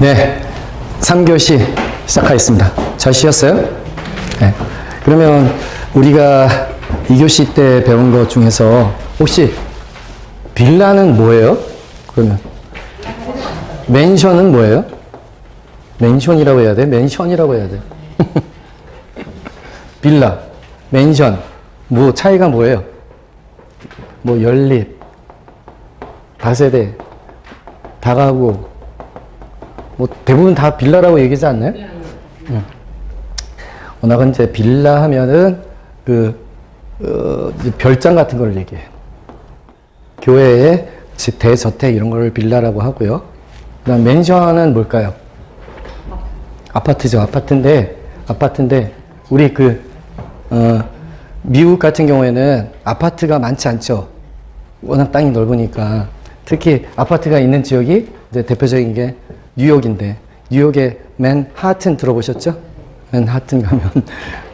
네, 3교시 시작하겠습니다. 잘 쉬었어요? 네. 그러면 우리가 2교시 때 배운 것 중에서 혹시 빌라는 뭐예요? 그러면 맨션은 뭐예요? 맨션이라고 해야 돼? 맨션이라고 해야 돼? 빌라, 맨션, 뭐 차이가 뭐예요? 뭐 연립, 다세대, 다가구, 뭐 대부분 다 빌라라고 얘기하지 않나요? 워낙은 이제 빌라 하면은 별장 같은 걸 얘기해요. 교회의 대저택 이런 걸 빌라라고 하고요. 그다음 맨션은 뭘까요? 아파트죠. 아파트인데 우리 미국 같은 경우에는 아파트가 많지 않죠. 워낙 땅이 넓으니까. 특히 아파트가 있는 지역이 이제 대표적인 게 뉴욕인데, 뉴욕의 맨하튼 들어보셨죠? 맨하튼 가면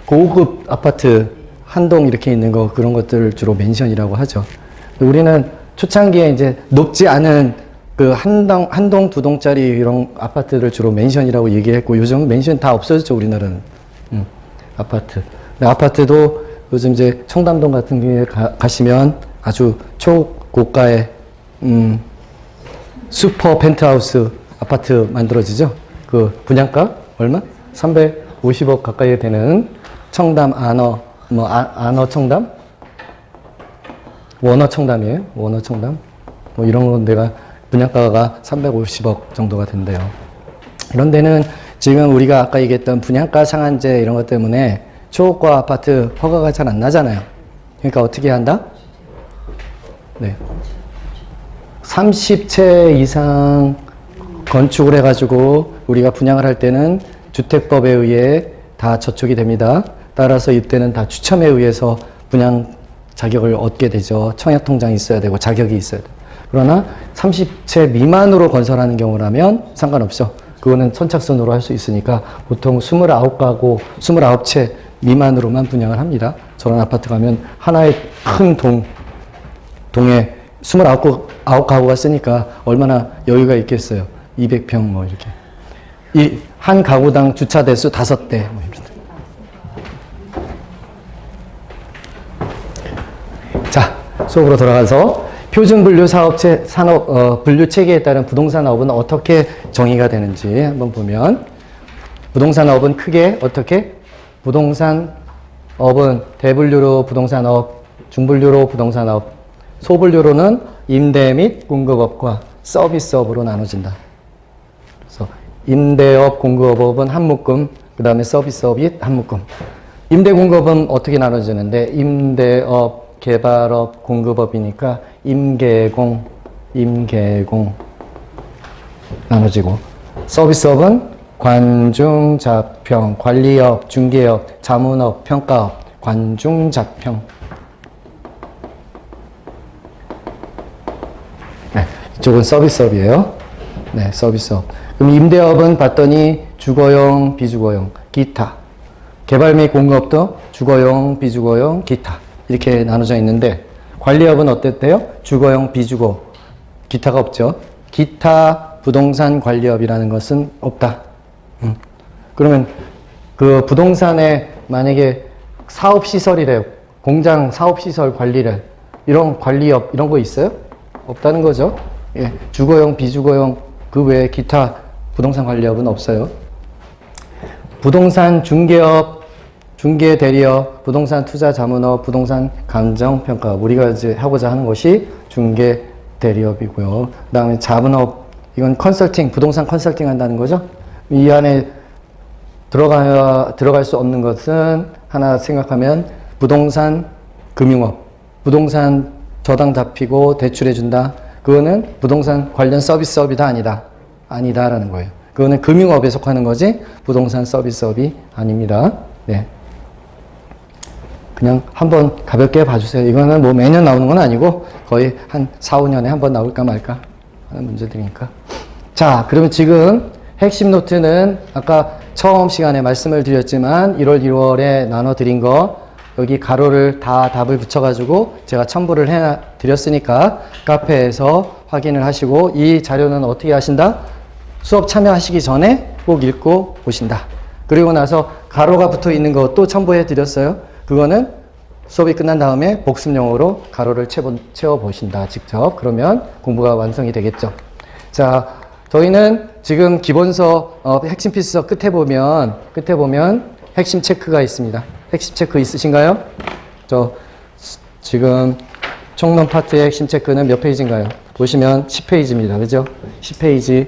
고급 아파트 한 동 이렇게 있는 거, 그런 것들을 주로 맨션이라고 하죠. 우리는 초창기에 이제 높지 않은 한 동, 두 동짜리 이런 아파트를 주로 맨션이라고 얘기했고, 요즘 맨션 다 없어졌죠, 우리나라는. 아파트. 아파트도 요즘 이제 청담동 같은 데 가시면 아주 초고가의, 슈퍼 펜트하우스 아파트 만들어지죠? 그 분양가 얼마? 350억 가까이 되는 청담, 안어 청담? 원어 청담이에요. 원어 청담. 뭐 이런 데가 분양가가 350억 정도가 된대요. 이런 데는 지금 우리가 아까 얘기했던 분양가 상한제 이런 것 때문에 초고가 아파트 허가가 잘 안 나잖아요. 그러니까 어떻게 한다? 네. 30채 이상 건축을 해가지고 우리가 분양을 할 때는 주택법에 의해 다 저촉이 됩니다. 따라서 이때는 다 추첨에 의해서 분양 자격을 얻게 되죠. 청약통장이 있어야 되고 자격이 있어야 돼요. 그러나 30채 미만으로 건설하는 경우라면 상관없죠. 그거는 선착순으로 할 수 있으니까 보통 29가구, 29채 미만으로만 분양을 합니다. 저런 아파트 가면 하나의 큰 동에 29가구가 쓰니까 얼마나 여유가 있겠어요. 200평 뭐 이렇게. 이 한 가구당 주차 대수 5대 뭐 이렇게. 자, 수업으로 돌아가서 표준 분류 사업체 분류 체계에 따른 부동산업은 어떻게 정의가 되는지 한번 보면, 부동산업은 크게 어떻게? 부동산업은 대분류로 부동산업, 중분류로 부동산업, 소분류로는 임대 및 공급업과 서비스업으로 나눠진다. 그래서 임대업, 공급업은 한 묶음, 그 다음에 서비스업이 한 묶음. 임대 공급은 어떻게 나눠지는데, 임대업, 개발업, 공급업이니까 임계공 나눠지고, 서비스업은 관중, 자평, 관리업, 중개업, 자문업, 평가업, 관중, 자평. 네, 이쪽은 서비스업이에요. 네, 서비스업. 그럼 임대업은 봤더니 주거용, 비주거용, 기타. 개발 및 공급업도 주거용, 비주거용, 기타. 이렇게 나눠져 있는데, 관리업은 어땠대요? 주거용, 비주거, 기타가 없죠. 기타 부동산 관리업이라는 것은 없다. 그러면 그 부동산에 만약에 사업시설이래요. 공장 사업시설 관리를. 이런 관리업, 이런 거 있어요? 없다는 거죠. 예, 주거용, 비주거용, 그 외에 기타 부동산 관리업은 없어요. 부동산 중개업, 중개 대리업, 부동산 투자 자문업, 부동산 감정 평가업. 우리가 이제 하고자 하는 것이 중개 대리업이고요. 그 다음에 자문업, 이건 컨설팅, 부동산 컨설팅 한다는 거죠. 이 안에 들어갈 수 없는 것은 하나 생각하면 부동산 금융업, 부동산 저당 잡히고 대출해준다. 그거는 부동산 관련 서비스업이다, 아니다? 아니다라는 거예요. 그거는 금융업에 속하는 거지 부동산 서비스업이 아닙니다. 네. 그냥 한번 가볍게 봐주세요. 이거는 뭐 매년 나오는 건 아니고 거의 한 4, 5년에 한번 나올까 말까 하는 문제들이니까. 자, 그러면 지금 핵심 노트는 아까 처음 시간에 말씀을 드렸지만 1월, 2월에 나눠드린 거 여기 가로를 다 답을 붙여가지고 제가 첨부를 해드렸으니까 카페에서 확인을 하시고, 이 자료는 어떻게 하신다? 수업 참여하시기 전에 꼭 읽고 오신다. 그리고 나서 가로가 붙어 있는 거 또 첨부해 드렸어요. 그거는 수업이 끝난 다음에 복습용어로 가로를 채워 보신다. 직접. 그러면 공부가 완성이 되겠죠. 자, 저희는 지금 기본서 핵심 필수서 끝에 보면 핵심 체크가 있습니다. 핵심 체크 있으신가요? 저 지금 총론 파트의 핵심 체크는 몇 페이지인가요? 보시면 10페이지입니다. 그죠? 10페이지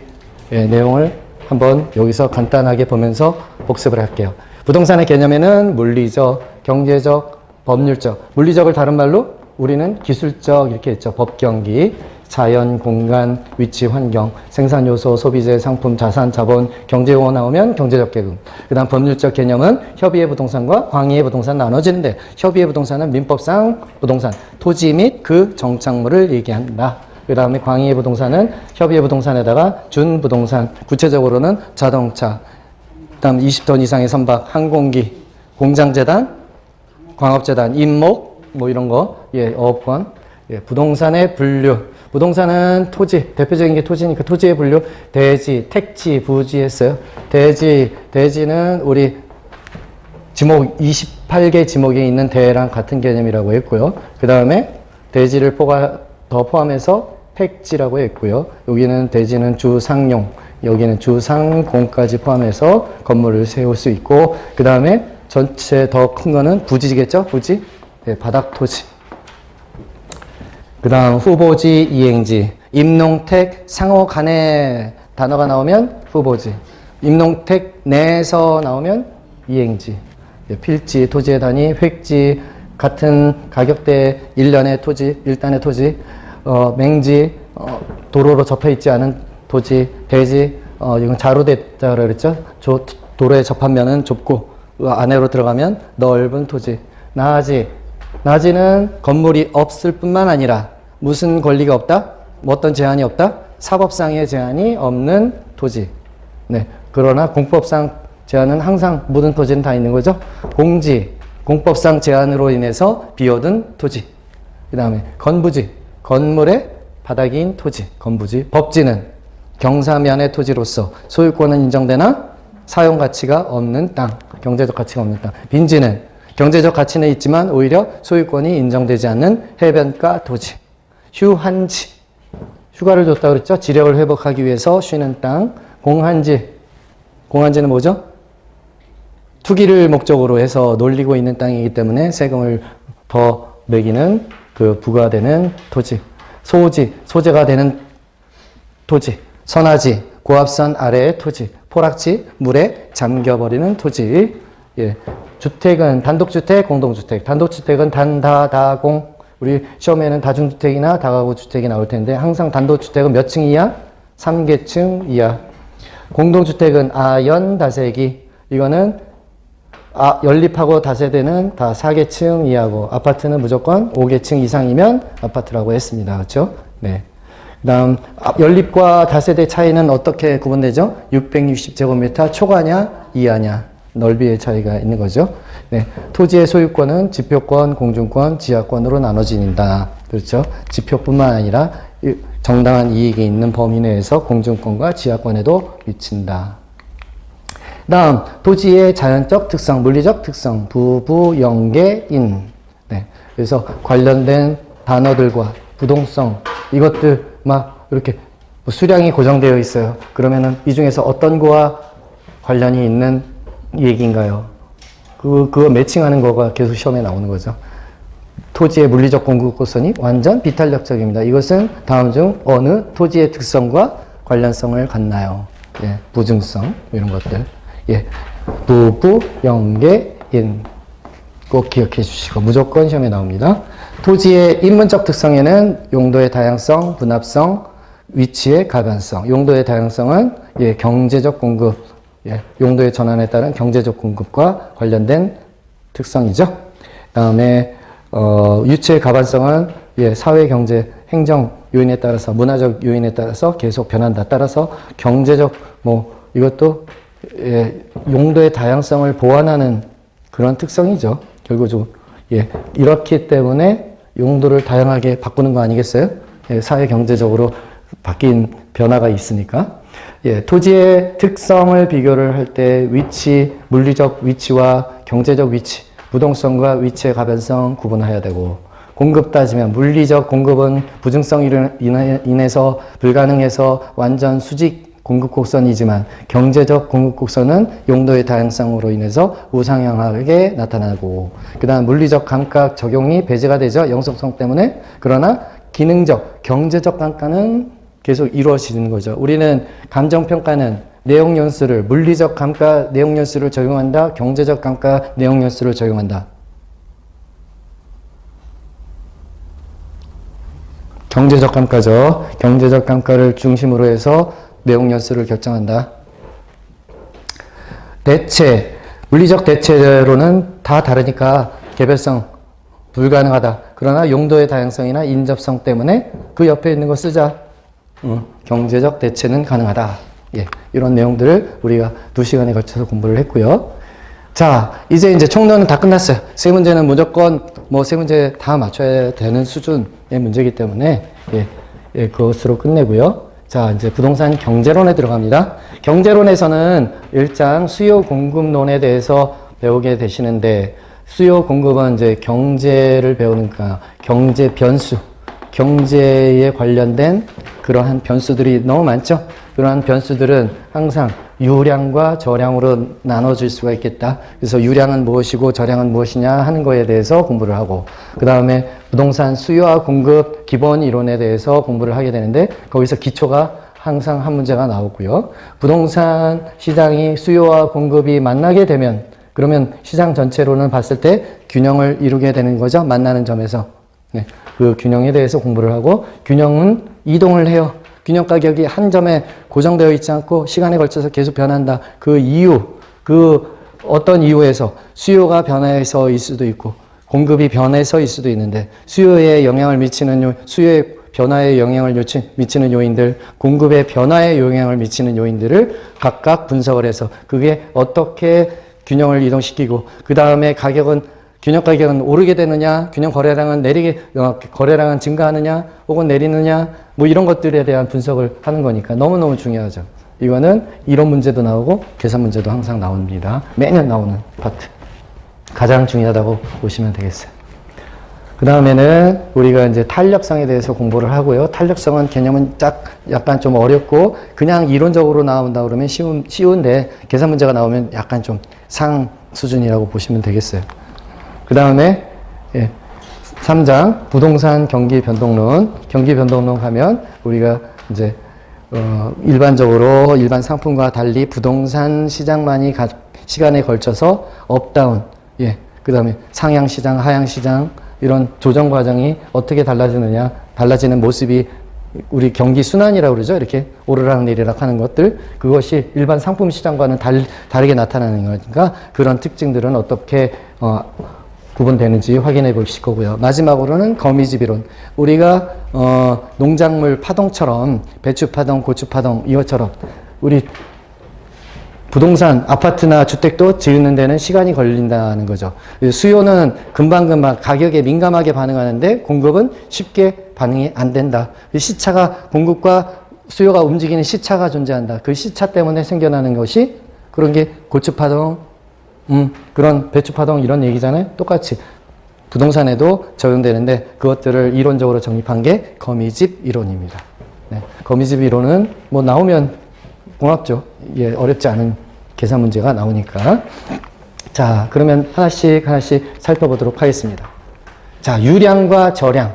내용을 한번 여기서 간단하게 보면서 복습을 할게요. 부동산의 개념에는 물리적, 경제적, 법률적, 물리적을 다른 말로 우리는 기술적 이렇게 했죠. 법경기, 자연, 공간, 위치, 환경, 생산 요소, 소비재, 상품, 자산, 자본, 경제용어 나오면 경제적 계급. 그 다음 법률적 개념은 협의의 부동산과 광의의 부동산 나눠지는데 협의의 부동산은 민법상 부동산, 토지 및 그 정착물을 얘기한다. 그 다음에 광의의 부동산은 협의의 부동산에다가 준부동산, 구체적으로는 자동차, 그 다음 20톤 이상의 선박, 항공기, 공장재단, 광업재단, 임목, 뭐 이런 거, 어업권, 부동산의 분류. 부동산은 토지, 대표적인 게 토지니까 토지의 분류, 대지, 택지, 부지 했어요. 대지는 우리 지목 28개 지목에 있는 대랑 같은 개념이라고 했고요. 그 다음에 대지를 더 포함해서 택지라고 했고요. 여기는 대지는 주상용, 여기는 주상공까지 포함해서 건물을 세울 수 있고, 그 다음에 전체 더 큰 거는 부지겠죠? 부지? 네, 바닥 토지. 그 다음 후보지, 이행지, 임농택, 상호 간의 단어가 나오면 후보지, 임농택 내에서 나오면 이행지, 필지, 토지의 단위, 획지, 같은 가격대 1년의 토지, 1단의 토지, 맹지, 도로로 접해 있지 않은 토지, 대지, 이건 자로됐다고 그랬죠? 도로에 접하면은 좁고, 안으로 들어가면 넓은 토지. 나지는 건물이 없을 뿐만 아니라 무슨 권리가 없다? 어떤 제한이 없다? 사법상의 제한이 없는 토지. 네. 그러나 공법상 제한은 항상 모든 토지는 다 있는 거죠. 공지, 공법상 제한으로 인해서 비어둔 토지. 그 다음에 건부지, 건물의 바닥인 토지, 건부지. 법지는 경사면의 토지로서 소유권은 인정되나 사용 가치가 없는 땅, 경제적 가치가 없는 땅. 빈지는 경제적 가치는 있지만 오히려 소유권이 인정되지 않는 해변가 토지. 휴한지, 휴가를 줬다 그랬죠? 지력을 회복하기 위해서 쉬는 땅. 공한지는 뭐죠? 투기를 목적으로 해서 놀리고 있는 땅이기 때문에 세금을 더 매기는 그 부과되는 토지. 소지, 소재가 되는 토지. 선하지, 고압선 아래의 토지. 포락지, 물에 잠겨버리는 토지. 주택은 단독주택, 공동주택. 단독주택은 단다다공. 우리 시험에는 다중주택이나 다가구주택이 나올 텐데 항상 단독주택은 몇 층 이하? 3계층 이하. 공동주택은 아연 다세기. 이거는 연립하고 다세대는 다 4계층 이하고, 아파트는 무조건 5계층 이상이면 아파트라고 했습니다. 그렇죠? 네. 그 다음 연립과 다세대 차이는 어떻게 구분되죠? 660제곱미터 초과냐 이하냐 넓이의 차이가 있는 거죠. 네. 토지의 소유권은 지표권, 공중권, 지하권으로 나눠진다. 그렇죠? 지표뿐만 아니라 정당한 이익이 있는 범위 내에서 공중권과 지하권에도 미친다. 다음 토지의 자연적 특성, 물리적 특성, 부부, 연계인. 네. 그래서 관련된 단어들과 부동성, 이것들 막 이렇게 수량이 고정되어 있어요. 그러면은 이 중에서 어떤 거와 관련이 있는 얘기인가요? 그거 매칭하는 거가 계속 시험에 나오는 거죠. 토지의 물리적 공급고선이 완전 비탄력적입니다. 이것은 다음 중 어느 토지의 특성과 관련성을 갖나요? 예, 부증성 이런 것들. 예, 부부, 연계인 꼭 기억해 주시고 무조건 시험에 나옵니다. 토지의 인문적 특성에는 용도의 다양성, 분합성, 위치의 가변성. 용도의 다양성은 경제적 공급, 용도의 전환에 따른 경제적 공급과 관련된 특성이죠. 그다음에 위치의 가반성은 사회, 경제, 행정 요인에 따라서, 문화적 요인에 따라서 계속 변한다. 따라서 경제적 이것도 용도의 다양성을 보완하는 그런 특성이죠. 결국적으로 이렇기 때문에 용도를 다양하게 바꾸는 거 아니겠어요? 사회 경제적으로 바뀐 변화가 있으니까. 예, 토지의 특성을 비교를 할 때 위치, 물리적 위치와 경제적 위치, 부동성과 위치의 가변성 구분해야 되고, 공급 따지면 물리적 공급은 부증성으로 인해서 불가능해서 완전 수직 공급 곡선이지만, 경제적 공급 곡선은 용도의 다양성으로 인해서 우상향하게 나타나고, 그 다음 물리적 감가 적용이 배제가 되죠. 영속성 때문에. 그러나 기능적, 경제적 감가는 계속 이루어지는 거죠. 우리는 감정평가는 내용연수를, 물리적 감가 내용연수를 적용한다. 경제적 감가 내용연수를 적용한다. 경제적 감가죠. 경제적 감가를 중심으로 해서 내용연수를 결정한다. 대체, 물리적 대체로는 다 다르니까 개별성 불가능하다. 그러나 용도의 다양성이나 인접성 때문에 그 옆에 있는 거 쓰자. 경제적 대체는 가능하다. 예, 이런 내용들을 우리가 2시간에 걸쳐서 공부를 했고요. 자, 이제 총론은 다 끝났어요. 세 문제는 무조건 세 문제 다 맞춰야 되는 수준의 문제이기 때문에 그것으로 끝내고요. 자, 이제 부동산 경제론에 들어갑니다. 경제론에서는 1장 수요 공급론에 대해서 배우게 되시는데, 수요 공급은 이제 경제를 배우니까 경제 변수, 경제에 관련된 그러한 변수들이 너무 많죠. 그러한 변수들은 항상 유량과 저량으로 나눠질 수가 있겠다. 그래서 유량은 무엇이고 저량은 무엇이냐 하는 거에 대해서 공부를 하고, 그 다음에 부동산 수요와 공급 기본 이론에 대해서 공부를 하게 되는데, 거기서 기초가 항상 한 문제가 나오고요. 부동산 시장이 수요와 공급이 만나게 되면, 그러면 시장 전체로는 봤을 때 균형을 이루게 되는 거죠. 만나는 점에서. 네, 그 균형에 대해서 공부를 하고, 균형은 이동을 해요. 균형 가격이 한 점에 고정되어 있지 않고 시간에 걸쳐서 계속 변한다. 그 이유, 그 어떤 이유에서 수요가 변해서일 수도 있고 공급이 변해서일 수도 있는데, 수요에 영향을 미치는 수요의 변화에 영향을 미치는 요인들, 공급의 변화에 영향을 미치는 요인들을 각각 분석을 해서 그게 어떻게 균형을 이동시키고, 그 다음에 균형 가격은 오르게 되느냐, 균형 거래량은 거래량은 증가하느냐, 혹은 내리느냐, 이런 것들에 대한 분석을 하는 거니까 너무너무 중요하죠. 이거는 이론 문제도 나오고 계산 문제도 항상 나옵니다. 매년 나오는 파트. 가장 중요하다고 보시면 되겠어요. 그 다음에는 우리가 이제 탄력성에 대해서 공부를 하고요. 탄력성은 개념은 약간 좀 어렵고, 그냥 이론적으로 나온다 그러면 쉬운데, 계산 문제가 나오면 약간 좀 상 수준이라고 보시면 되겠어요. 그 다음에 3장 부동산 경기 변동론. 경기 변동론 가면 우리가 이제 일반적으로 일반 상품과 달리 부동산 시장만이 시간에 걸쳐서 업다운, 그 다음에 상향 시장, 하향 시장, 이런 조정 과정이 어떻게 달라지는 모습이 우리 경기 순환이라고 그러죠. 이렇게 오르락 내리락 하는 것들, 그것이 일반 상품 시장과는 다르게 나타나는 거니까 그런 특징들은 어떻게 구분되는지 확인해 보실 거고요. 마지막으로는 거미집 이론. 우리가 농작물 파동처럼 배추 파동, 고추 파동 이것처럼 우리 부동산, 아파트나 주택도 지으는 데는 시간이 걸린다는 거죠. 수요는 금방금방 가격에 민감하게 반응하는데 공급은 쉽게 반응이 안 된다. 시차가, 공급과 수요가 움직이는 시차가 존재한다. 그 시차 때문에 생겨나는 것이 그런 게 고추 파동, 그런 배추 파동 이런 얘기잖아요. 똑같이 부동산에도 적용되는데 그것들을 이론적으로 정립한 게 거미집 이론입니다. 네. 거미집 이론은 나오면 고맙죠. 어렵지 않은 계산 문제가 나오니까. 자, 그러면 하나씩 살펴보도록 하겠습니다. 자, 유량과 저량.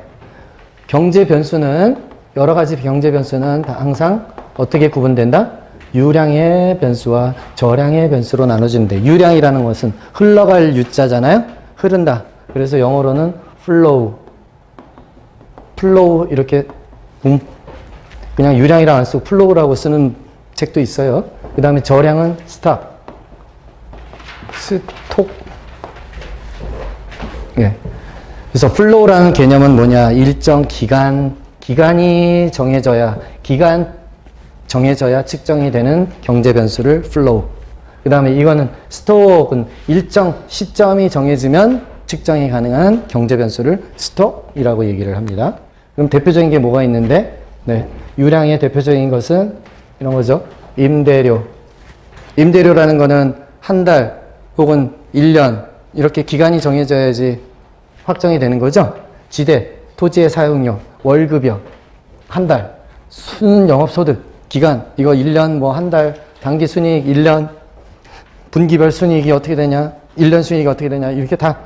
경제 변수는, 여러 가지 경제 변수는 다 항상 어떻게 구분된다? 유량의 변수와 저량의 변수로 나눠지는데, 유량이라는 것은 흘러갈 유자잖아요? 흐른다. 그래서 영어로는 flow 이렇게 그냥 유량이라고 안 쓰고 flow라고 쓰는 책도 있어요. 그 다음에 저량은 stop, 스톡. 그래서 flow라는 개념은 뭐냐? 일정 기간이 정해져야 측정이 되는 경제 변수를 flow. 그 다음에 이거는 스톡은 일정 시점이 정해지면 측정이 가능한 경제 변수를 스톡이라고 얘기를 합니다. 그럼 대표적인 게 뭐가 있는데, 유량의 대표적인 것은 이런 거죠. 임대료. 임대료라는 거는 한 달 혹은 1년 이렇게 기간이 정해져야지 확정이 되는 거죠. 지대, 토지의 사용료, 월급여, 한 달, 순영업소득, 기간, 이거 1년, 뭐 한 달, 단기 순이익 1년, 분기별 순이익이 어떻게 되냐, 1년 순이익이 어떻게 되냐, 이렇게 다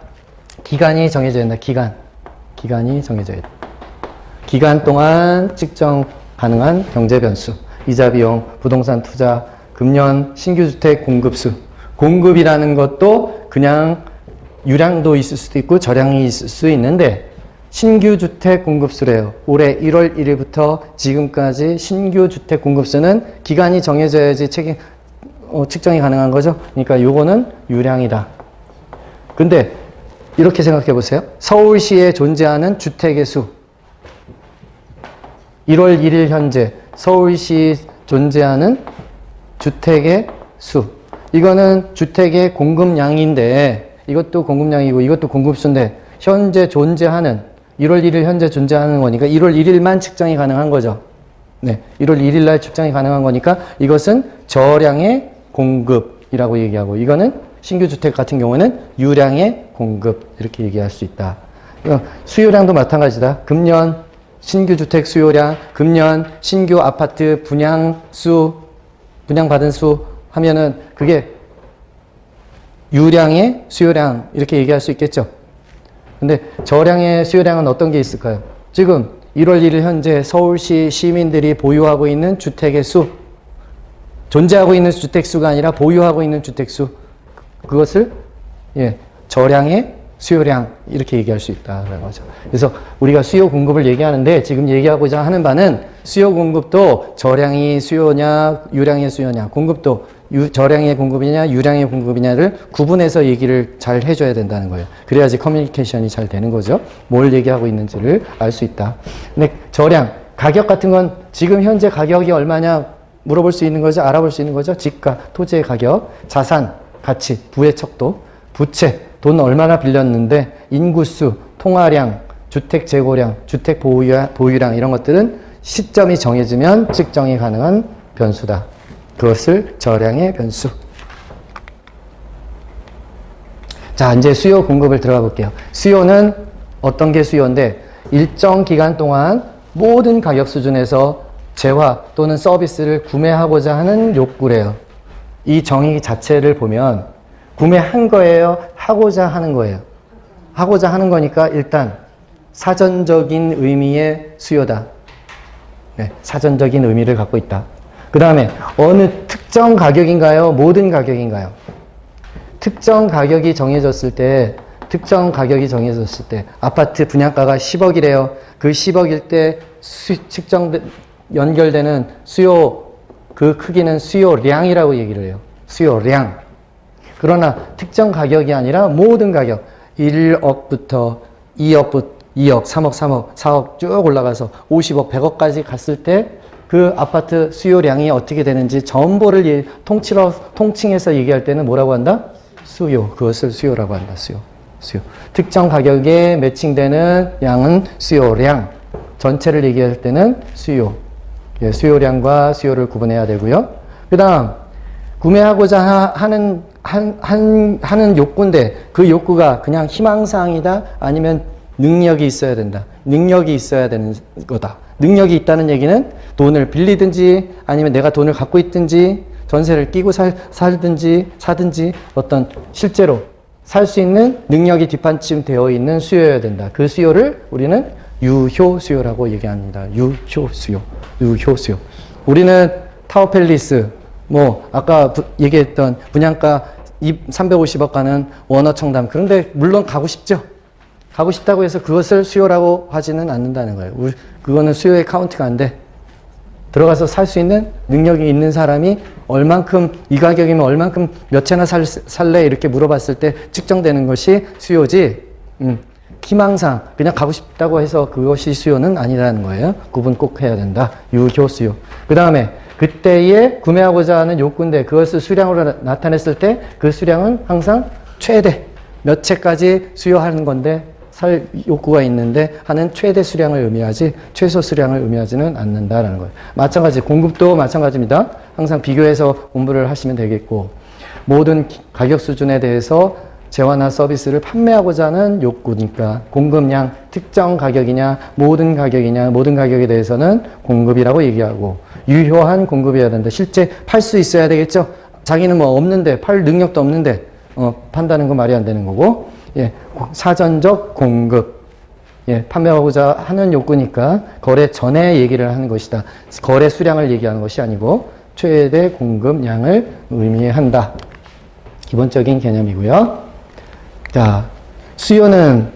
기간이 정해져야 된다. 기간이 정해져야 돼. 기간 동안 측정 가능한 경제 변수, 이자 비용, 부동산 투자, 금년 신규주택 공급수. 공급이라는 것도 그냥 유량도 있을 수도 있고 저량이 있을 수 있는데 신규주택 공급수래요. 올해 1월 1일부터 지금까지 신규주택 공급수는 기간이 정해져야지 측정이 가능한 거죠. 그러니까 요거는 유량이다. 근데 이렇게 생각해 보세요. 서울시에 존재하는 주택의 수. 1월 1일 현재 서울시 존재하는 주택의 수. 이거는 주택의 공급량인데 이것도 공급량이고 이것도 공급수인데 현재 존재하는 1월 1일 현재 존재하는 거니까 1월 1일만 측정이 가능한 거죠. 네, 1월 1일 날 측정이 가능한 거니까 이것은 저량의 공급이라고 얘기하고 이거는 신규 주택 같은 경우에는 유량의 공급 이렇게 얘기할 수 있다. 수요량도 마찬가지다. 금년 신규 주택 수요량, 금년 신규 아파트 분양받은 수 하면은 그게 유량의 수요량 이렇게 얘기할 수 있겠죠. 근데 저량의 수요량은 어떤 게 있을까요? 지금 1월 1일 현재 서울시 시민들이 보유하고 있는 주택의 수, 존재하고 있는 주택 수가 아니라 보유하고 있는 주택 수, 그것을 저량의 수요량 이렇게 얘기할 수 있다라는 거죠. 그래서 우리가 수요 공급을 얘기하는데 지금 얘기하고자 하는 바는 수요 공급도 저량이 수요냐 유량의 수요냐, 공급도 저량의 공급이냐 유량의 공급이냐를 구분해서 얘기를 잘 해줘야 된다는 거예요. 그래야지 커뮤니케이션이 잘 되는 거죠. 뭘 얘기하고 있는지를 알 수 있다. 근데 저량, 가격 같은 건 지금 현재 가격이 얼마냐 물어볼 수 있는 거죠. 알아볼 수 있는 거죠. 지가, 토지의 가격, 자산, 가치, 부의 척도, 부채, 돈 얼마나 빌렸는데, 인구수, 통화량, 주택 재고량, 주택 보유량 이런 것들은 시점이 정해지면 측정이 가능한 변수다. 그것을 저량의 변수. 자, 이제 수요 공급을 들어가 볼게요. 수요는 어떤 게 수요인데 일정 기간 동안 모든 가격 수준에서 재화 또는 서비스를 구매하고자 하는 욕구래요. 이 정의 자체를 보면 구매한 거예요? 하고자 하는 거예요? 하고자 하는 거니까 일단 사전적인 의미의 수요다. 네, 사전적인 의미를 갖고 있다. 그 다음에 어느 특정 가격인가요? 모든 가격인가요? 특정 가격이 정해졌을 때 아파트 분양가가 10억이래요. 그 10억일 때 연결되는 수요, 그 크기는 수요량이라고 얘기를 해요. 수요량. 그러나 특정 가격이 아니라 모든 가격, 1억부터 2억, 3억, 3억, 4억 쭉 올라가서 50억, 100억까지 갔을 때 그 아파트 수요량이 어떻게 되는지 전부를 통칭해서 얘기할 때는 뭐라고 한다? 수요. 그것을 수요라고 한다. 수요. 특정 가격에 매칭되는 양은 수요량. 전체를 얘기할 때는 수요. 수요량과 수요를 구분해야 되고요. 그 다음, 구매하고자 하는 욕구인데 그 욕구가 그냥 희망사항이다? 아니면 능력이 있어야 된다. 능력이 있어야 되는 거다. 능력이 있다는 얘기는 돈을 빌리든지 아니면 내가 돈을 갖고 있든지 전세를 끼고 살든지 사든지 어떤 실제로 살 수 있는 능력이 뒷받침되어 있는 수요여야 된다. 그 수요를 우리는 유효 수요라고 얘기합니다. 유효 수요. 우리는 타워팰리스, 아까 얘기했던 분양가 350억 가는 원어청담. 그런데 물론 가고 싶죠. 가고 싶다고 해서 그것을 수요라고 하지는 않는다는 거예요. 그거는 수요의 카운트가 안 돼. 들어가서 살 수 있는 능력이 있는 사람이 얼만큼, 이 가격이면 얼만큼 몇 채나 살래? 이렇게 물어봤을 때 측정되는 것이 수요지, 희망상, 그냥 가고 싶다고 해서 그것이 수요는 아니라는 거예요. 구분 꼭 해야 된다. 유효 수요. 그 다음에 그때에 구매하고자 하는 욕구인데 그것을 수량으로 나타냈을 때 그 수량은 항상 최대 몇 채까지 수요하는 건데 살 욕구가 있는데 하는 최대 수량을 의미하지 최소 수량을 의미하지는 않는다라는 거예요. 마찬가지 공급도 마찬가지입니다. 항상 비교해서 공부를 하시면 되겠고 모든 가격 수준에 대해서 재화나 서비스를 판매하고자 하는 욕구니까 공급량 특정 가격이냐 모든 가격이냐 모든 가격에 대해서는 공급이라고 얘기하고 유효한 공급이어야 된다. 실제 팔 수 있어야 되겠죠. 자기는 뭐 없는데 팔 능력도 없는데 판다는 건 말이 안 되는 거고 예, 사전적 공급 예, 판매하고자 하는 욕구니까 거래 전에 얘기를 하는 것이다. 거래 수량을 얘기하는 것이 아니고 최대 공급량을 의미한다. 기본적인 개념이고요. 자, 수요는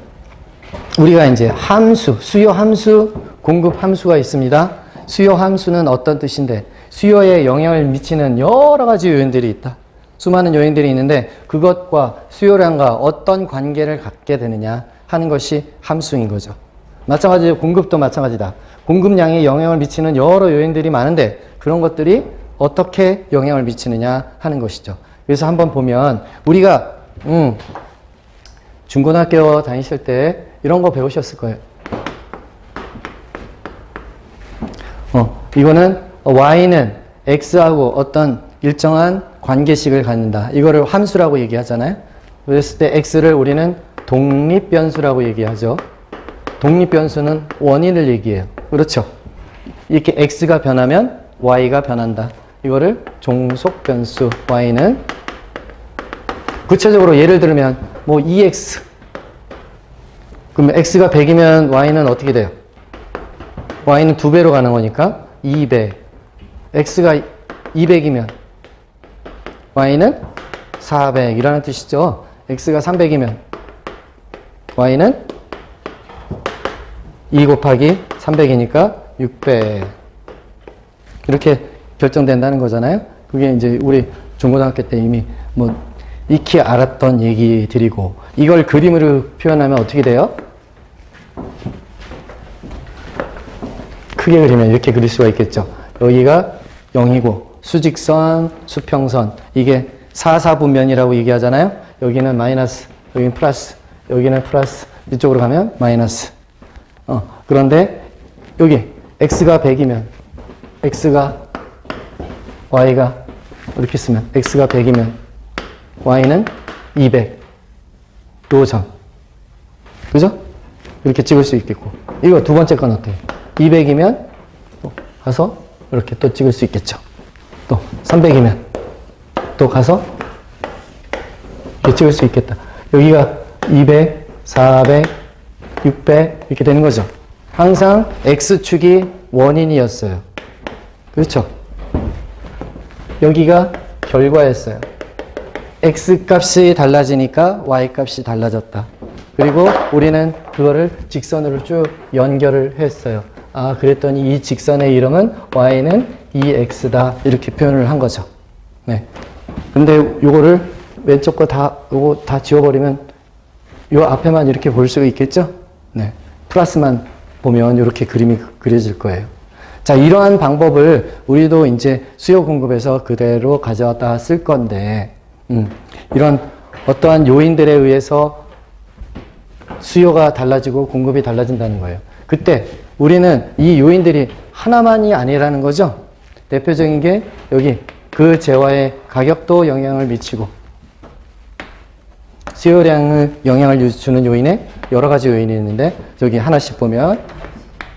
우리가 이제 함수, 수요 함수, 공급 함수가 있습니다. 수요 함수는 어떤 뜻인데 수요에 영향을 미치는 여러 가지 요인들이 있다. 수많은 요인들이 있는데 그것과 수요량과 어떤 관계를 갖게 되느냐 하는 것이 함수인 거죠. 마찬가지로 공급도 마찬가지다. 공급량에 영향을 미치는 여러 요인들이 많은데 그런 것들이 어떻게 영향을 미치느냐 하는 것이죠. 그래서 한번 보면 우리가 중고등학교 다니실 때 이런 거 배우셨을 거예요. 이거는 Y는 X하고 어떤 일정한 관계식을 갖는다. 이거를 함수라고 얘기하잖아요. 그랬을 때 X를 우리는 독립변수라고 얘기하죠. 독립변수는 원인을 얘기해요. 그렇죠. 이렇게 X가 변하면 Y가 변한다. 이거를 종속변수 Y는 구체적으로 예를 들면 뭐 EX 그러면 X가 100이면 Y는 어떻게 돼요? Y는 2배로 가는 거니까 2배 X가 200이면 Y는 400이라는 뜻이죠. X가 300이면 Y는 2 곱하기 300이니까 600 이렇게 결정된다는 거잖아요. 그게 이제 우리 중고등학교 때 이미 뭐 익히 알았던 얘기들이고 이걸 그림으로 표현하면 어떻게 돼요? 크게 그리면 이렇게 그릴 수가 있겠죠. 여기가 0이고 수직선, 수평선 이게 사사분면이라고 얘기하잖아요. 여기는 마이너스, 여기는 플러스, 여기는 플러스, 이쪽으로 가면 마이너스. 그런데 여기 x가 100이면 x가 y가 이렇게 쓰면 x가 100이면 y는 200 요점. 그죠? 이렇게 찍을 수 있겠고 이거 두 번째 건 어때요? 200이면 가서 이렇게 또 찍을 수 있겠죠. 또 300이면 또 가서 이렇게 찍을 수 있겠다. 여기가 200, 400, 600 이렇게 되는 거죠. 항상 X축이 원인이었어요. 그렇죠? 여기가 결과였어요. X 값이 달라지니까 Y 값이 달라졌다. 그리고 우리는 그거를 직선으로 쭉 연결을 했어요. 아, 그랬더니 이 직선의 이름은 Y는 2X다. 이렇게 표현을 한 거죠. 네. 근데 요거를 왼쪽 거 요거 다 지워버리면 요 앞에만 이렇게 볼 수가 있겠죠? 네. 플러스만 보면 이렇게 그림이 그려질 거예요. 자, 이러한 방법을 우리도 이제 수요 공급에서 그대로 가져다 쓸 건데, 이런 어떠한 요인들에 의해서 수요가 달라지고 공급이 달라진다는 거예요. 그때 우리는 이 요인들이 하나만이 아니라는 거죠. 대표적인 게 여기 그 재화의 가격도 영향을 미치고 수요량을 영향을 주는 요인에 여러 가지 요인이 있는데 저기 하나씩 보면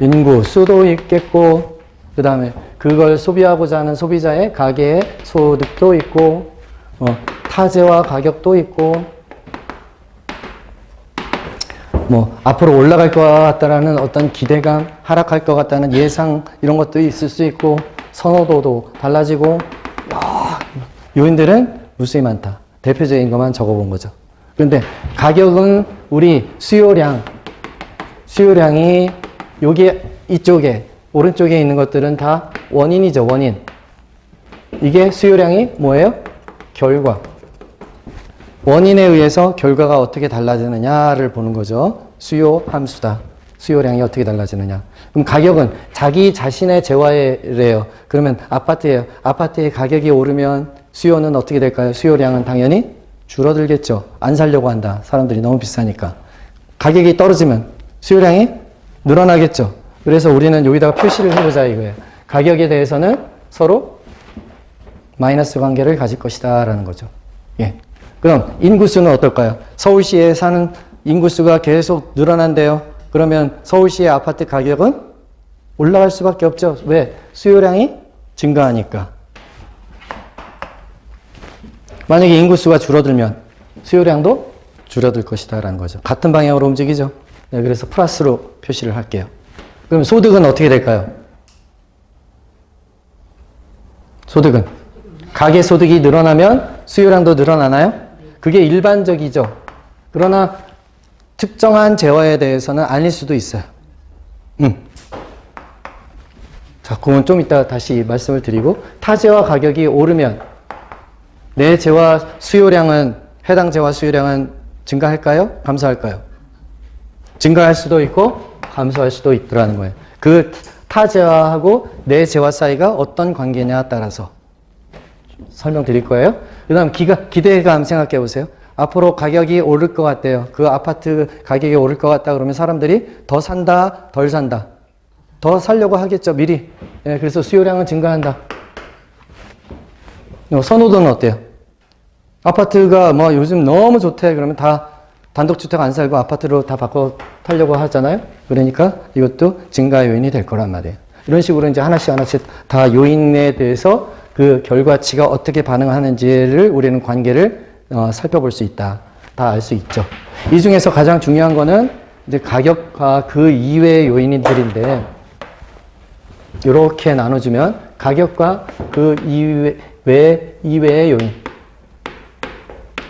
인구 수도 있겠고 그 다음에 그걸 소비하고자 하는 소비자의 가계의 소득도 있고 타재화 가격도 있고 뭐 앞으로 올라갈 것 같다라는 어떤 기대감, 하락할 것 같다는 예상 이런 것도 있을 수 있고 선호도도 달라지고 요인들은 무수히 많다. 대표적인 것만 적어본 거죠. 그런데 가격은 우리 수요량이 여기 이쪽에 오른쪽에 있는 것들은 다 원인이죠. 원인. 이게 수요량이 뭐예요? 결과. 원인에 의해서 결과가 어떻게 달라지느냐를 보는 거죠. 수요 함수다. 수요량이 어떻게 달라지느냐. 그럼 가격은 자기 자신의 재화래요. 그러면 아파트예요. 아파트의 가격이 오르면 수요는 어떻게 될까요? 수요량은 당연히 줄어들겠죠. 안 살려고 한다. 사람들이 너무 비싸니까. 가격이 떨어지면 수요량이 늘어나겠죠. 그래서 우리는 여기다가 표시를 해보자 이거예요. 가격에 대해서는 서로 마이너스 관계를 가질 것이다 라는 거죠. 예. 그럼 인구수는 어떨까요? 서울시에 사는 인구수가 계속 늘어난대요. 그러면 서울시의 아파트 가격은 올라갈 수밖에 없죠. 왜? 수요량이 증가하니까. 만약에 인구수가 줄어들면 수요량도 줄어들 것이다 라는 거죠. 같은 방향으로 움직이죠. 네, 그래서 플러스로 표시를 할게요. 그럼 소득은 어떻게 될까요? 소득은 가계 소득이 늘어나면 수요량도 늘어나나요? 그게 일반적이죠. 그러나 특정한 재화에 대해서는 아닐 수도 있어요. 자, 그건 좀 이따 다시 말씀을 드리고, 타재화 가격이 오르면 내 재화 수요량은, 해당 재화 수요량은 증가할까요? 감소할까요? 증가할 수도 있고 감소할 수도 있더라는 거예요. 그 타재화하고 내 재화 사이가 어떤 관계냐에 따라서 설명드릴 거예요. 그 다음 기대감 생각해 보세요. 앞으로 가격이 오를 것 같대요. 그 아파트 가격이 오를 것 같다 그러면 사람들이 더 산다, 덜 산다. 더 살려고 하겠죠, 미리. 예, 그래서 수요량은 증가한다. 선호도는 어때요? 아파트가 뭐 요즘 너무 좋대. 그러면 다 단독주택 안 살고 아파트로 다 바꿔 타려고 하잖아요. 그러니까 이것도 증가 요인이 될 거란 말이에요. 이런 식으로 이제 하나씩 다 요인에 대해서 그 결과치가 어떻게 반응하는지를 우리는 관계를 살펴볼 수 있다. 다 알 수 있죠. 이 중에서 가장 중요한 거는 이제 가격과 그 이외의 요인들인데, 이렇게 나눠주면 가격과 그 이외의 요인.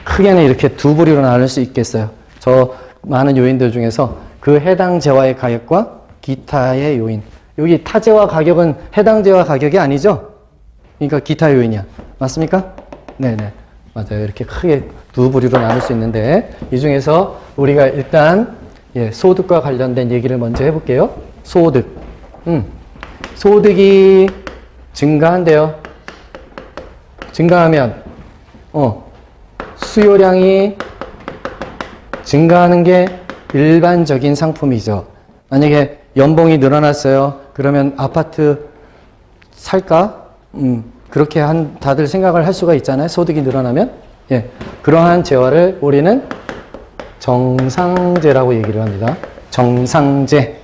크게는 이렇게 두 부류로 나눌 수 있겠어요. 저 많은 요인들 중에서 그 해당 재화의 가격과 기타의 요인. 여기 타재화 가격은 해당 재화 가격이 아니죠? 그러니까 기타 요인이야. 맞습니까? 네네. 맞아요. 이렇게 크게 두 부류로 나눌 수 있는데, 이 중에서 우리가 일단 소득과 관련된 얘기를 먼저 해볼게요. 소득. 소득이 증가한대요. 증가하면 수요량이 증가하는 게 일반적인 상품이죠. 만약에 연봉이 늘어났어요. 그러면 아파트 살까? 그렇게 다들 생각을 할 수가 있잖아요. 소득이 늘어나면. 예. 그러한 재화를 우리는 정상재라고 얘기를 합니다. 정상재.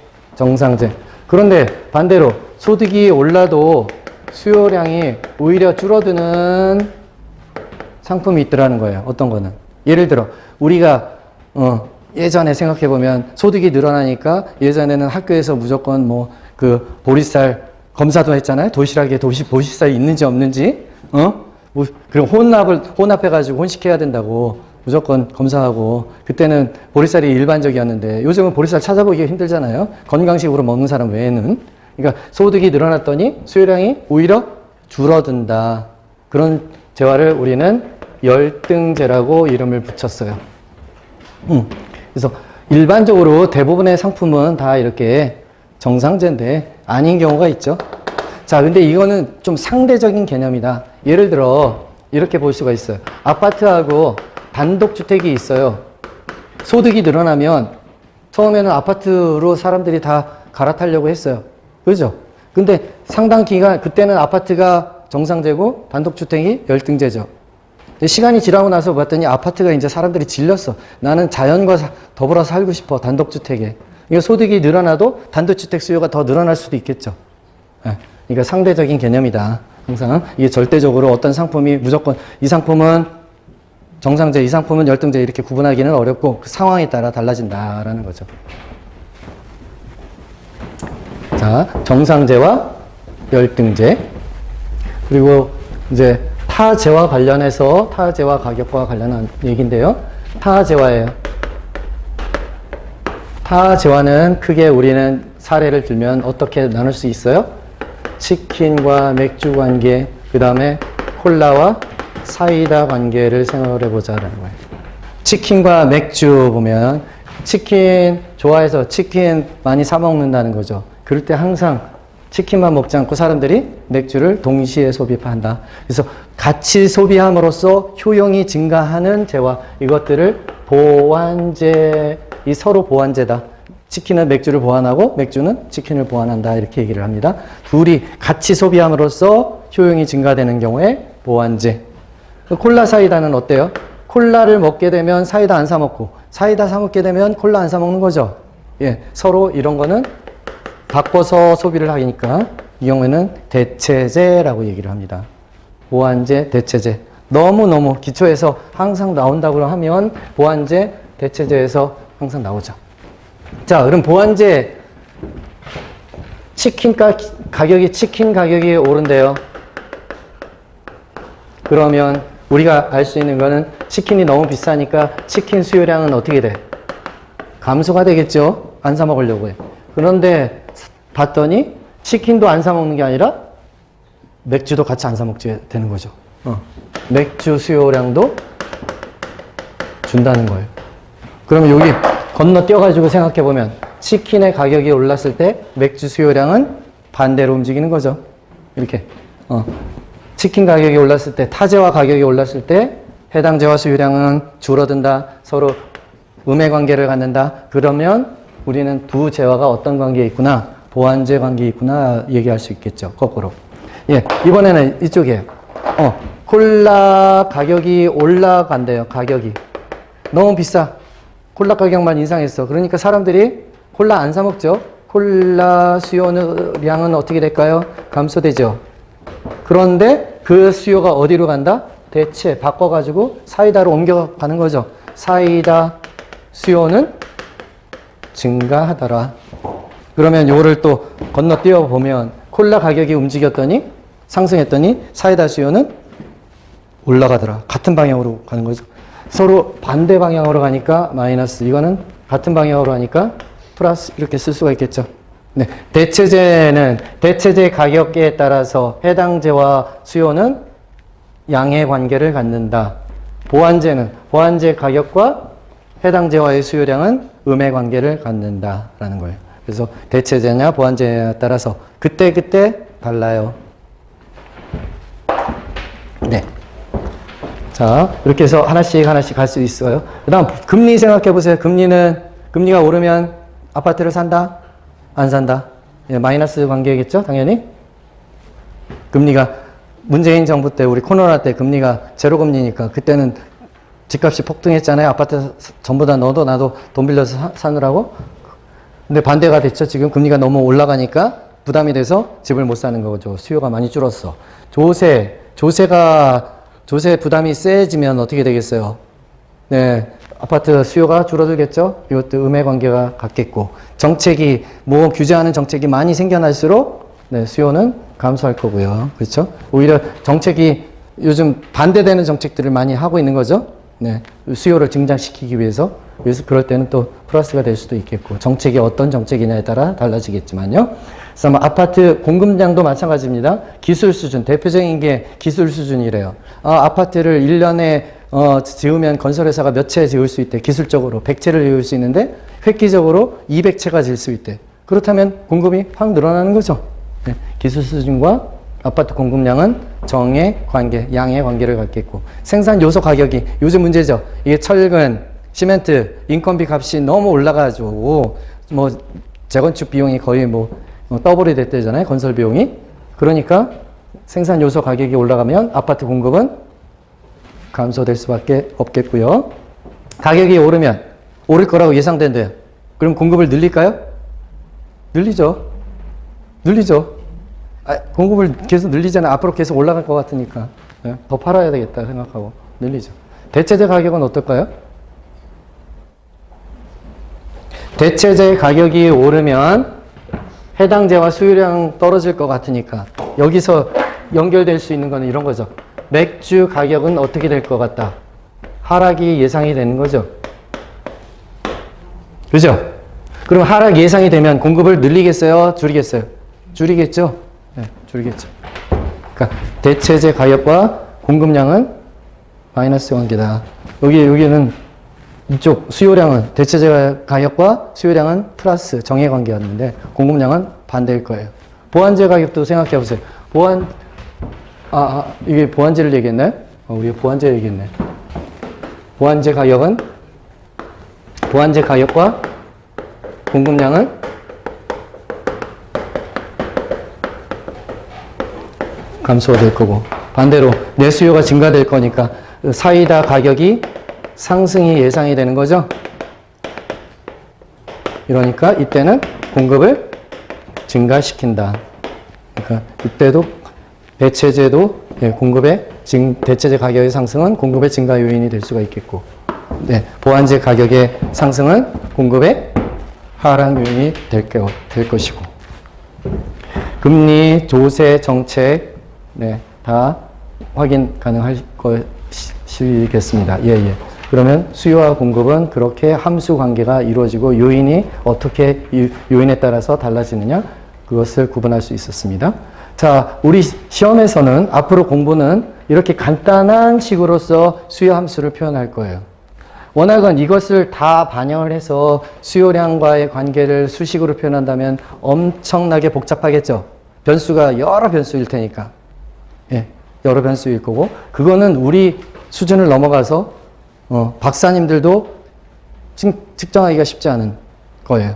그런데 반대로 소득이 올라도 수요량이 오히려 줄어드는 상품이 있더라는 거예요. 어떤 거는. 예를 들어, 우리가, 예전에 생각해보면 소득이 늘어나니까 예전에는 학교에서 무조건 보리쌀 검사도 했잖아요. 도시락에 보리쌀이 있는지 없는지, 그리고 혼합해가지고 혼식해야 된다고 무조건 검사하고, 그때는 보리쌀이 일반적이었는데 요즘은 보리쌀 찾아보기가 힘들잖아요. 건강식으로 먹는 사람 외에는. 그러니까 소득이 늘어났더니 수요량이 오히려 줄어든다. 그런 재화를 우리는 열등재라고 이름을 붙였어요. 그래서 일반적으로 대부분의 상품은 다 이렇게 정상재인데 아닌 경우가 있죠. 자, 근데 이거는 좀 상대적인 개념이다. 예를 들어 이렇게 볼 수가 있어요. 아파트하고 단독주택이 있어요. 소득이 늘어나면 처음에는 아파트로 사람들이 다 갈아타려고 했어요. 그죠? 근데 상당 기간, 그때는 아파트가 정상재고 단독주택이 열등재죠. 시간이 지나고 나서 봤더니 아파트가 이제 사람들이 질렸어. 나는 자연과 더불어 살고 싶어, 단독주택에. 이거 소득이 늘어나도 단독주택 수요가 더 늘어날 수도 있겠죠. 네. 그러니까 상대적인 개념이다. 항상 이게 절대적으로 어떤 상품이 무조건 이 상품은 정상재, 이 상품은 열등재 이렇게 구분하기는 어렵고 그 상황에 따라 달라진다라는 거죠. 자, 정상재와 열등재. 그리고 이제 타재와 관련해서 타재와 가격과 관련한 얘기인데요. 타재화예요. 타재화는 크게 우리는 사례를 들면 어떻게 나눌 수 있어요? 치킨과 맥주 관계, 그 다음에 콜라와 사이다 관계를 생각을 해보자라는 거예요. 치킨과 맥주 보면 치킨 좋아해서 치킨 많이 사 먹는다는 거죠. 그럴 때 항상 치킨만 먹지 않고 사람들이 맥주를 동시에 소비한다. 그래서 같이 소비함으로써 효용이 증가하는 재화, 이것들을 보완재 이 서로 보완제다. 치킨은 맥주를 보완하고 맥주는 치킨을 보완한다. 이렇게 얘기를 합니다. 둘이 같이 소비함으로써 효용이 증가되는 경우에 보완제. 콜라 사이다는 어때요? 콜라를 먹게 되면 사이다 안 사 먹고 사이다 사 먹게 되면 콜라 안 사 먹는 거죠. 예, 서로 이런 거는 바꿔서 소비를 하니까 이 경우에는 대체제라고 얘기를 합니다. 보완제, 대체제. 너무너무 기초에서 항상 나온다고 하면 보완제, 대체제에서 항상 나오죠. 자, 그럼 보완제 치킨 가격이 오른대요. 그러면 우리가 알 수 있는 거는 치킨이 너무 비싸니까 치킨 수요량은 어떻게 돼? 감소가 되겠죠. 안 사 먹으려고 해. 그런데 봤더니 치킨도 안 사 먹는 게 아니라 맥주도 같이 안 사 먹게 되는 거죠. 맥주 수요량도 준다는 거예요. 그러면 여기 건너뛰어가지고 생각해보면 치킨의 가격이 올랐을 때 맥주 수요량은 반대로 움직이는 거죠. 이렇게. 치킨 가격이 올랐을 때, 타제와 가격이 올랐을 때 해당 제와 수요량은 줄어든다. 서로 음의 관계를 갖는다. 그러면 우리는 두 제와가 어떤 관계에 있구나. 보완제 관계에 있구나. 얘기할 수 있겠죠. 거꾸로. 예, 이번에는 이쪽이에요. 콜라 가격이 올라간대요. 가격이. 너무 비싸. 콜라 가격만 인상했어. 그러니까 사람들이 콜라 안 사 먹죠. 콜라 수요량은 어떻게 될까요? 감소되죠. 그런데 그 수요가 어디로 간다? 대체 바꿔가지고 사이다로 옮겨가는 거죠. 사이다 수요는 증가하더라. 그러면 요거를 또 건너뛰어 보면 콜라 가격이 움직였더니 상승했더니 사이다 수요는 올라가더라. 같은 방향으로 가는 거죠. 서로 반대 방향으로 가니까 마이너스, 이거는 같은 방향으로 가니까 플러스, 이렇게 쓸 수가 있겠죠. 네, 대체제는 대체제 가격에 따라서 해당 제와 수요는 양의 관계를 갖는다. 보완제는 보완제 가격과 해당 제와의 수요량은 음의 관계를 갖는다라는 거예요. 그래서 대체제냐 보완제에 따라서 그때그때 달라요. 네. 자, 이렇게 해서 하나씩 갈 수 있어요. 그 다음, 금리 생각해 보세요. 금리가 오르면 아파트를 산다? 안 산다? 예, 마이너스 관계겠죠? 당연히. 금리가, 문재인 정부 때, 우리 코로나 때 금리가 제로 금리니까 그때는 집값이 폭등했잖아요. 아파트 전부 다 너도 나도 돈 빌려서 사느라고. 근데 반대가 됐죠. 지금 금리가 너무 올라가니까 부담이 돼서 집을 못 사는 거죠. 수요가 많이 줄었어. 조세 부담이 세지면 어떻게 되겠어요? 네, 아파트 수요가 줄어들겠죠? 이것도 음의 관계가 같겠고, 정책이, 규제하는 정책이 많이 생겨날수록, 네, 수요는 감소할 거고요. 그렇죠? 오히려 정책이 요즘 반대되는 정책들을 많이 하고 있는 거죠? 네, 수요를 증장시키기 위해서. 그래서 그럴 때는 또 플러스가 될 수도 있겠고, 정책이 어떤 정책이냐에 따라 달라지겠지만요. 그래서 아파트 공급량도 마찬가지입니다. 기술 수준, 대표적인 게 기술 수준이래요. 아파트를 1년에 지으면 건설회사가 몇 채 지을 수 있대. 기술적으로 100채를 지을 수 있는데 획기적으로 200채가 지을 수 있대. 그렇다면 공급이 확 늘어나는 거죠. 네. 기술 수준과 아파트 공급량은 정의 관계, 양의 관계를 갖겠고, 생산 요소 가격이 요즘 문제죠. 이게 철근, 시멘트, 인건비 값이 너무 올라가지고 재건축 비용이 거의 더블이 됐대잖아요. 건설 비용이. 그러니까 생산 요소 가격이 올라가면 아파트 공급은 감소될 수밖에 없겠고요. 가격이 오를 거라고 예상된대요. 그럼 공급을 늘릴까요? 늘리죠. 공급을 계속 늘리잖아요. 앞으로 계속 올라갈 것 같으니까. 네? 더 팔아야 되겠다 생각하고 늘리죠. 대체제 가격은 어떨까요? 대체제 가격이 오르면 해당제와 수요량 떨어질 것 같으니까 여기서 연결될 수 있는 거는 이런 거죠. 맥주 가격은 어떻게 될 것 같다? 하락이 예상이 되는 거죠. 그죠? 그럼 하락 예상이 되면 공급을 늘리겠어요? 줄이겠어요? 줄이겠죠? 네, 줄이겠죠. 그러니까 대체제 가격과 공급량은 마이너스 관계다. 여기는 이쪽 수요량은 대체제 가격과 수요량은 플러스 정의 관계였는데 공급량은 반대일 거예요. 보완제 가격도 생각해 보세요. 이게 보완제를 얘기했나요? 우리가 보완제 얘기했네. 보완제 가격은 보완제 가격과 공급량은 감소가 될 거고, 반대로 내수요가 증가될 거니까 사이다 가격이 상승이 예상이 되는 거죠. 이러니까 이때는 공급을 증가시킨다. 그러니까 이때도 대체제도 공급의 대체제 가격의 상승은 공급의 증가 요인이 될 수가 있겠고, 보완제 가격의 상승은 공급의 하락 요인이 될 것이고, 금리 조세 정책 다 확인 가능할 것이겠습니다. 그러면 수요와 공급은 그렇게 함수 관계가 이루어지고 요인이 어떻게 요인에 따라서 달라지느냐, 그것을 구분할 수 있었습니다. 자, 우리 시험에서는 앞으로 공부는 이렇게 간단한 식으로서 수요 함수를 표현할 거예요. 워낙은 이것을 다 반영을 해서 수요량과의 관계를 수식으로 표현한다면 엄청나게 복잡하겠죠. 변수가 여러 변수일 테니까. 여러 변수일 거고, 그거는 우리 수준을 넘어가서 박사님들도 측정하기가 쉽지 않은 거예요.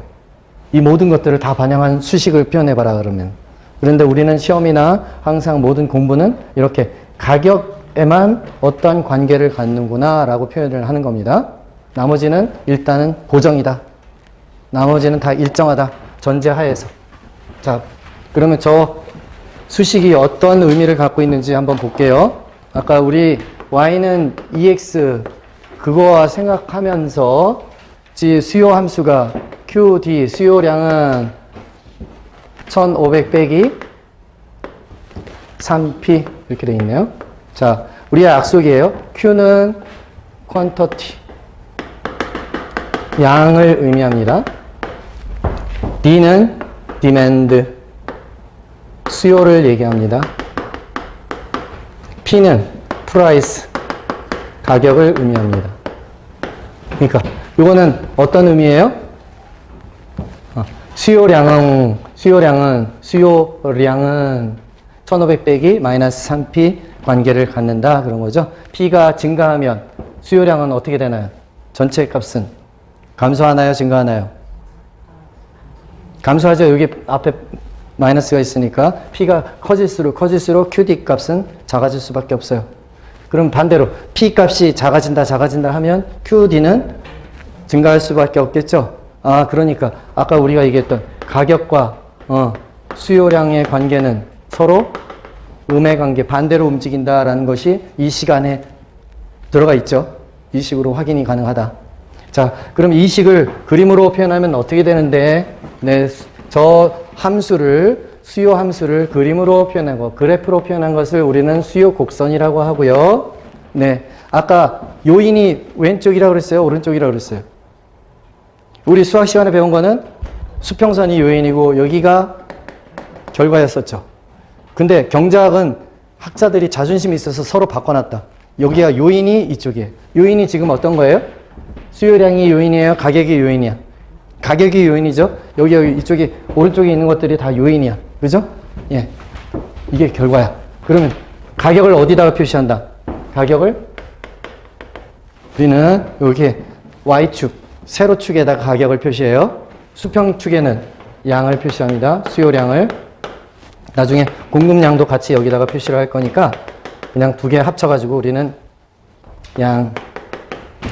이 모든 것들을 다 반영한 수식을 표현해봐라 그러면. 그런데 우리는 시험이나 항상 모든 공부는 이렇게 가격에만 어떤 관계를 갖는구나 라고 표현을 하는 겁니다. 나머지는 일단은 고정이다. 나머지는 다 일정하다. 전제하에서. 자, 그러면 저 수식이 어떤 의미를 갖고 있는지 한번 볼게요. 아까 우리 y는 ex 그거와 생각하면서 수요 함수가 qd 수요량은 1500 빼기 3p 이렇게 되어 있네요. 자, 우리의 약속이에요. q는 quantity 양을 의미합니다. d는 demand 수요를 얘기합니다. P는 price, 가격을 의미합니다. 그러니까 이거는 어떤 의미예요? 수요량은 1500 빼기 마이너스 3P 관계를 갖는다 그런 거죠. P가 증가하면 수요량은 어떻게 되나요? 전체 값은 감소하나요? 증가하나요? 감소하죠. 여기 앞에 마이너스가 있으니까 P가 커질수록 QD 값은 작아질 수밖에 없어요. 그럼 반대로 P 값이 작아진다 하면 QD는 증가할 수밖에 없겠죠. 그러니까 아까 우리가 얘기했던 가격과 수요량의 관계는 서로 음의 관계, 반대로 움직인다라는 것이 이 시간에 들어가 있죠. 이 식으로 확인이 가능하다. 자, 그럼 이 식을 그림으로 표현하면 어떻게 되는데, 저 함수를, 수요 함수를 그림으로 표현하고 그래프로 표현한 것을 우리는 수요 곡선이라고 하고요. 아까 요인이 왼쪽이라고 그랬어요? 오른쪽이라고 그랬어요? 우리 수학 시간에 배운 거는 수평선이 요인이고 여기가 결과였었죠. 근데 경제학은 학자들이 자존심이 있어서 서로 바꿔놨다. 여기가 요인이 이쪽이에요. 요인이 지금 어떤 거예요? 수요량이 요인이에요? 가격이 요인이야? 가격이 요인이죠. 여기 이쪽에 오른쪽에 있는 것들이 다 요인이야. 그죠? 이게 결과야. 그러면 가격을 어디다가 표시한다? 가격을 우리는 여기 Y축, 세로축에다가 가격을 표시해요. 수평축에는 양을 표시합니다. 수요량을. 나중에 공급량도 같이 여기다가 표시를 할 거니까 그냥 두 개 합쳐가지고 우리는 양.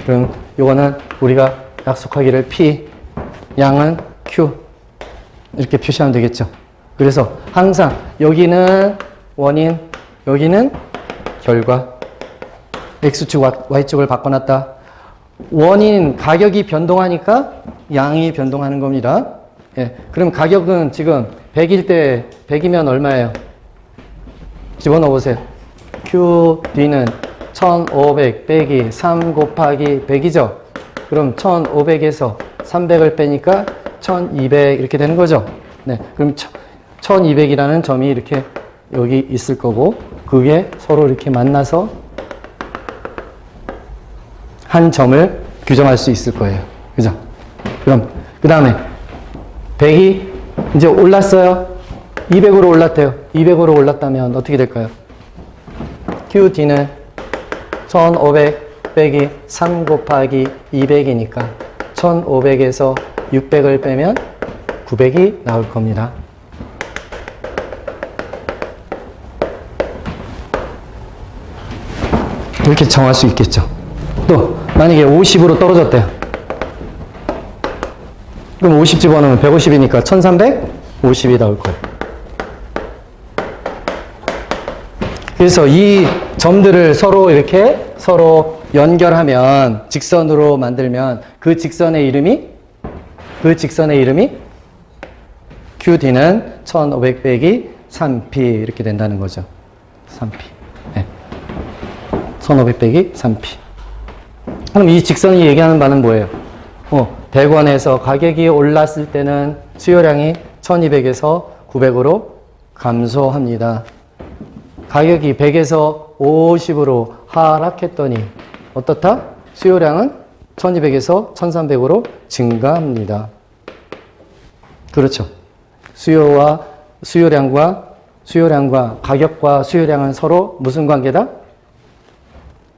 그럼 요거는 우리가 약속하기를 P, 양은 Q 이렇게 표시하면 되겠죠. 그래서 항상 여기는 원인, 여기는 결과. X축, Y축을 바꿔놨다. 원인, 가격이 변동하니까 양이 변동하는 겁니다. 그럼 가격은 지금 100일 때 100이면 얼마예요? 집어넣어 보세요. QD는 1500 빼기 3 곱하기 100이죠. 그럼 1500에서 300을 빼니까 1200 이렇게 되는 거죠. 그럼 1200이라는 점이 이렇게 여기 있을 거고, 그게 서로 이렇게 만나서 한 점을 규정할 수 있을 거예요. 그죠? 그럼 그 다음에 100이 이제 올랐어요. 200으로 올랐대요. 200으로 올랐다면 어떻게 될까요? QD는 1500 빼기 3 곱하기 200이니까 1500에서 600을 빼면 900이 나올 겁니다. 이렇게 정할 수 있겠죠. 또 만약에 50으로 떨어졌대요. 그럼 50 집어넣으면 150이니까 1350이 나올 거예요. 그래서 이 점들을 서로 이렇게 서로 연결하면 직선으로 만들면 그 직선의 이름이 QD는 1500 빼기 3P 이렇게 된다는 거죠. 3P. 네. 1500 빼기 3P. 그럼 이 직선이 얘기하는 바는 뭐예요? 대관에서 가격이 올랐을 때는 수요량이 1200에서 900으로 감소합니다. 가격이 100에서 50으로 하락했더니 어떻다? 수요량은 1200에서 1300으로 증가합니다. 그렇죠. 수요량과 가격과 수요량은 서로 무슨 관계다?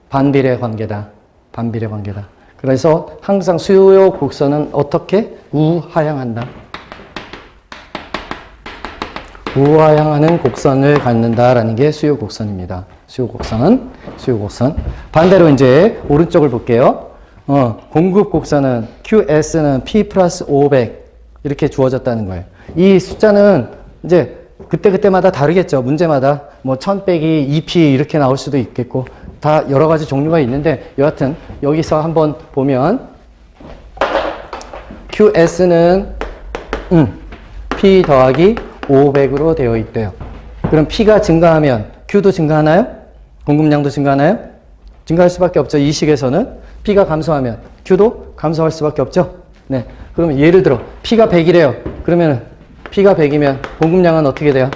반비례 관계다. 반비례 관계다. 그래서 항상 수요 곡선은 어떻게? 우하향한다. 우하향하는 곡선을 갖는다라는 게 수요 곡선입니다. 수요 곡선. 반대로 이제 오른쪽을 볼게요. 공급 곡선은 QS는 P 플러스 500 이렇게 주어졌다는 거예요. 이 숫자는 이제 그때마다 다르겠죠. 문제마다 뭐 1000 빼기 2P 이렇게 나올 수도 있겠고 다 여러 가지 종류가 있는데 여하튼 여기서 한번 보면 QS는 P 더하기 500으로 되어 있대요. 그럼 P가 증가하면 Q도 증가하나요? 공급량도 증가하나요? 증가할 수밖에 없죠. 이 식에서는 P가 감소하면 Q도 감소할 수밖에 없죠. 네. 그러면 예를 들어 P가 100이래요. 그러면 P가 100이면 공급량은 어떻게 돼요?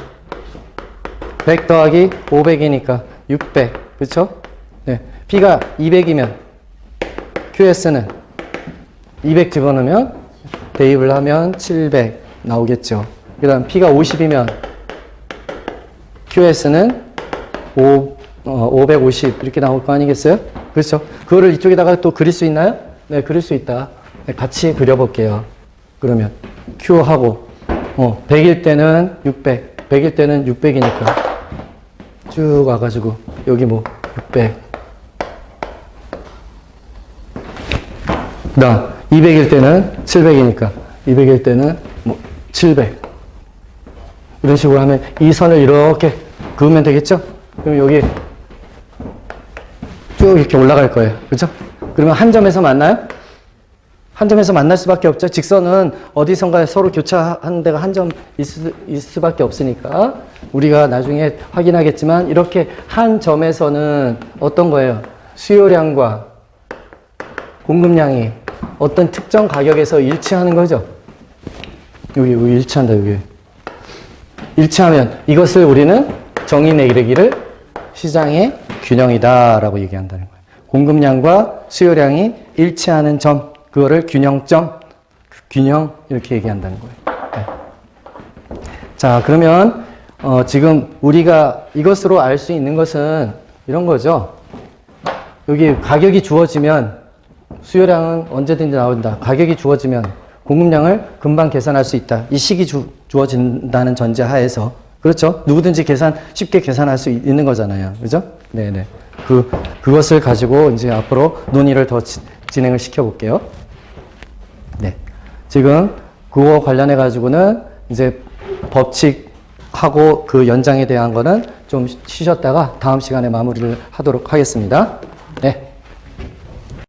100 더하기 500이니까 600. 그렇죠? 네. P가 200이면 QS는 200 집어넣으면 대입을 하면 700 나오겠죠. 그 다음 P가 50이면 QS는 550 이렇게 나올 거 아니겠어요? 그렇죠? 그거를 이쪽에다가 또 그릴 수 있나요? 네, 그릴 수 있다. 네, 같이 그려볼게요. 그러면 Q하고 100일 때는 600, 100일 때는 600이니까 쭉 와가지고 여기 뭐 600 그다음 200일 때는 700이니까 200일 때는 뭐 700 이런 식으로 하면 이 선을 이렇게 그으면 되겠죠? 그럼 여기 쭉 이렇게 올라갈 거예요. 그렇죠? 그러면 한 점에서 만나요? 한 점에서 만날 수밖에 없죠. 직선은 어디선가 서로 교차하는 데가 한 점 있을 수밖에 없으니까 우리가 나중에 확인하겠지만 이렇게 한 점에서는 어떤 거예요? 수요량과 공급량이 어떤 특정 가격에서 일치하는 거죠. 여기 일치한다. 여기 일치하면 이것을 우리는 정의 내리기를 시장의 균형이다 라고 얘기한다는 거예요. 공급량과 수요량이 일치하는 점, 그거를 균형점, 균형 이렇게 얘기한다는 거예요. 네. 자, 그러면 지금 우리가 이것으로 알 수 있는 것은 이런 거죠. 여기 가격이 주어지면 수요량은 언제든지 나온다. 가격이 주어지면 공급량을 금방 계산할 수 있다. 이 식이 주어진다는 전제 하에서. 그렇죠? 누구든지 쉽게 계산할 수 있는 거잖아요. 그죠? 네네. 그것을 가지고 이제 앞으로 논의를 더 진행을 시켜볼게요. 네. 지금 그거 관련해 가지고는 이제 법칙하고 그 연장에 대한 거는 좀 쉬셨다가 다음 시간에 마무리를 하도록 하겠습니다. 네.